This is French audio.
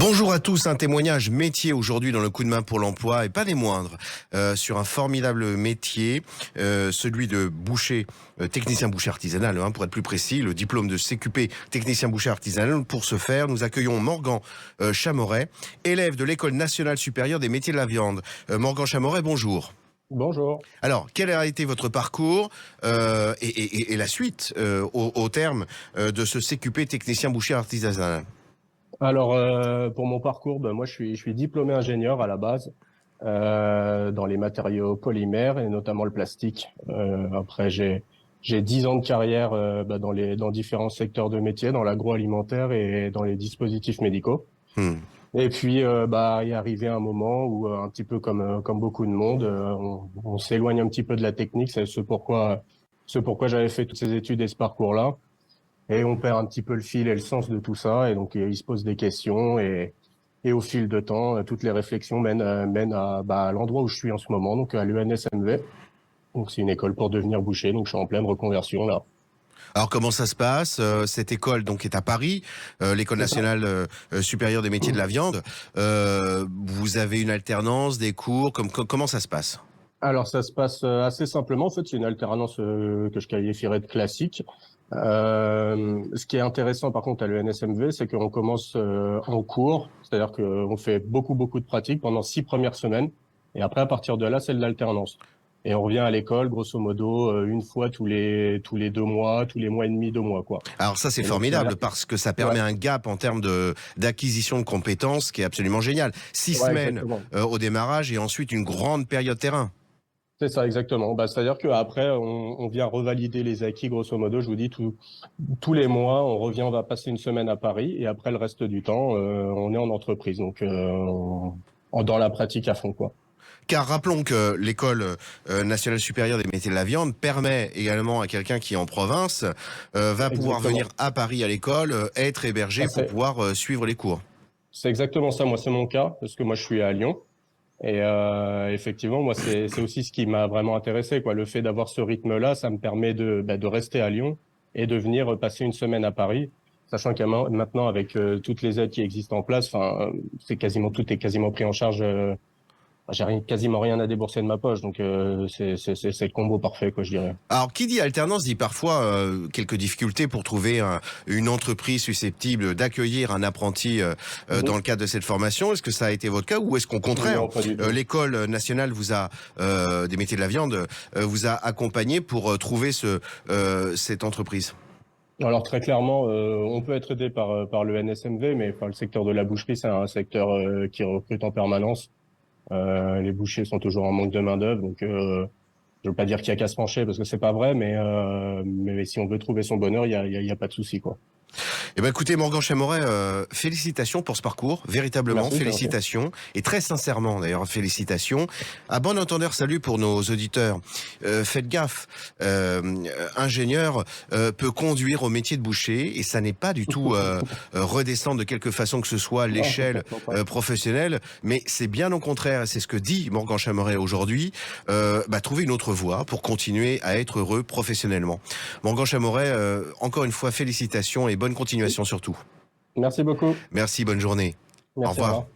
Bonjour à tous, un témoignage métier aujourd'hui dans le coup de main pour l'emploi et pas des moindres, sur un formidable métier, celui de boucher, technicien boucher artisanal, pour être plus précis, le diplôme de CQP technicien boucher artisanal. Pour ce faire, nous accueillons Morgan Chamoret, élève de l'École nationale supérieure des métiers de la viande. Morgan Chamoret, bonjour. Bonjour. Alors, quel a été votre parcours et la suite au terme de ce CQP technicien boucher artisanal? Alors, pour mon parcours, moi, je suis diplômé ingénieur à la base dans les matériaux polymères et notamment le plastique. Après, j'ai 10 ans de carrière dans différents secteurs de métier, dans l'agroalimentaire et dans les dispositifs médicaux. Hmm. Et puis, il est arrivé un moment où, un petit peu comme beaucoup de monde, on s'éloigne un petit peu de la technique. C'est ce pourquoi j'avais fait toutes ces études et ce parcours-là. Et on perd un petit peu le fil et le sens de tout ça. Et donc, il se pose des questions. Et au fil de temps, toutes les réflexions mènent à l'endroit où je suis en ce moment, donc à l'ENSMV. Donc, c'est une école pour devenir boucher. Donc, je suis en pleine reconversion là. Alors comment ça se passe? Cette école donc est à Paris, l'École C'est ça. nationale supérieure des métiers de la viande. Vous avez une alternance, des cours, comment ça se passe? Alors, ça se passe assez simplement. En fait, c'est une alternance que je qualifierais de classique. Ce qui est intéressant, par contre, à l'ENSMV, c'est qu'on commence en cours. C'est-à-dire qu'on fait beaucoup de pratiques pendant 6 premières semaines. Et après, à partir de là, c'est de l'alternance. Et on revient à l'école, grosso modo, une fois tous les 2 mois, tous les mois et demi, 2 mois, quoi. Alors ça c'est Et donc, ça veut formidable dire que... parce que ça Ouais, permet un gap en termes d'acquisition de compétences qui est absolument génial. 6 semaines exactement. au démarrage et ensuite une grande période terrain. C'est ça, exactement. C'est-à-dire qu'après, on vient revalider les acquis, grosso modo. Je vous dis, tous les mois, on revient, on va passer une semaine à Paris. Et après, le reste du temps, on est en entreprise. Donc, dans la pratique à fond, quoi. Car rappelons que l'École nationale supérieure des métiers de la viande permet également à quelqu'un qui est en province, va pouvoir venir Exactement. à Paris à l'école, être hébergé Bah, pour c'est, pouvoir suivre les cours. c'est exactement ça. Moi, c'est mon cas, parce que moi, je suis à Lyon. Et effectivement, moi, c'est aussi ce qui m'a vraiment intéressé, quoi. Le fait d'avoir ce rythme-là, ça me permet de rester à Lyon et de venir passer une semaine à Paris, sachant qu'il y a maintenant, avec toutes les aides qui existent en place, enfin, tout est quasiment pris en charge. Quasiment rien à débourser de ma poche, donc c'est le combo parfait, quoi, je dirais. Alors, qui dit alternance dit parfois quelques difficultés pour trouver une entreprise susceptible d'accueillir un apprenti dans le Mhm. cadre de cette formation. Est-ce que ça a été votre cas ou est-ce qu'au contraire, Non, pas du tout. l'école nationale vous a des métiers de la viande vous a accompagné pour trouver cette entreprise? Alors très clairement, on peut être aidé par le NSMV, mais enfin, le secteur de la boucherie, c'est un secteur qui recrute en permanence. Les bouchers sont toujours en manque de main-d'œuvre, donc je veux pas dire qu'il y a qu'à se pencher parce que c'est pas vrai, mais si on veut trouver son bonheur, il y a pas de souci, quoi. Eh ben écoutez, Morgan Chamoret, félicitations pour ce parcours, véritablement, Merci, c'est gentil. félicitations, et très sincèrement d'ailleurs, félicitations. À bon entendeur, salut pour nos auditeurs. Faites gaffe, ingénieur peut conduire au métier de boucher, et ça n'est pas du tout redescendre de quelque façon que ce soit Non, l'échelle complètement pas. professionnelle, mais c'est bien au contraire, et c'est ce que dit Morgan Chamoret aujourd'hui, trouver une autre voie pour continuer à être heureux professionnellement. Morgan Chamoret, encore une fois, félicitations et bonne continuation surtout. Merci beaucoup. Merci, bonne journée. Au Merci, au revoir. revoir.